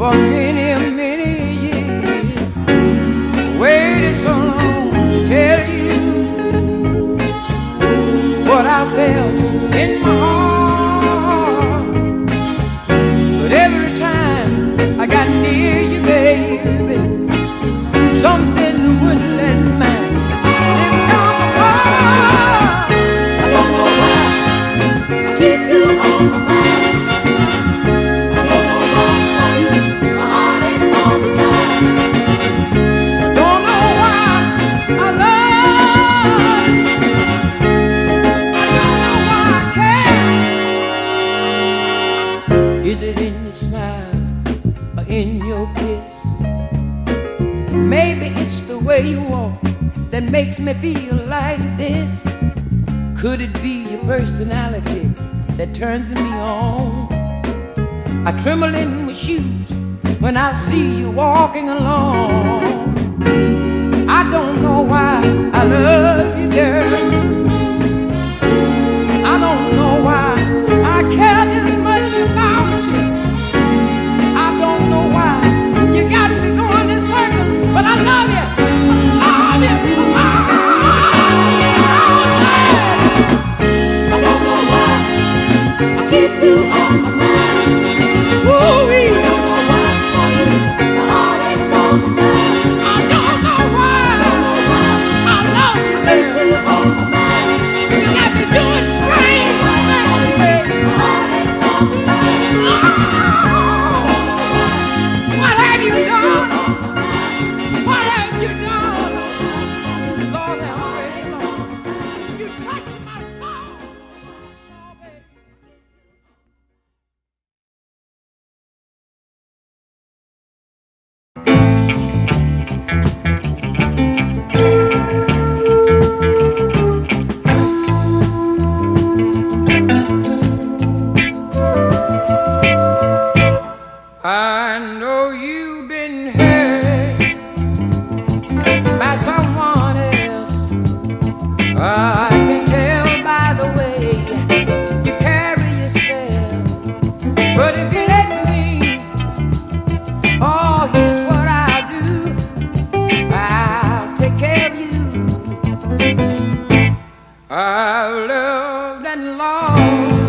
for many, many years. Waited so long to tell you what I felt in my heart. But every time I got near you, baby, something wouldn't let my lips come apart. I don't know why I keep you on my mind. I don't know why my heart aches all the time. Don't know why I love you. I don't know why I care. Is it in your smile or in your kiss? Maybe it's the way you walk that makes me feel like this. Could it be your personality that turns me on? I tremble in my shoes when I see you walking along. I don't know why I love you, girl. I don't know why I care this much about you. I don't know why you got me going in circles, but I love you. I love you. I don't know why I keep you on my mind. Ooh-wee. I don't know why my heart aches all the time. I don't know why I love you, baby. Keep you on my mind. You got me doing strange things, baby. My heart aches all the time. What have you done? What have you done? Lord have mercy, Lord. You touched my soul. Oh, baby. I know you've been hurt by someone else. I can tell by the way you carry yourself. But if you let me, oh, here's what I'll do. I'll take care of you. I've loved and lost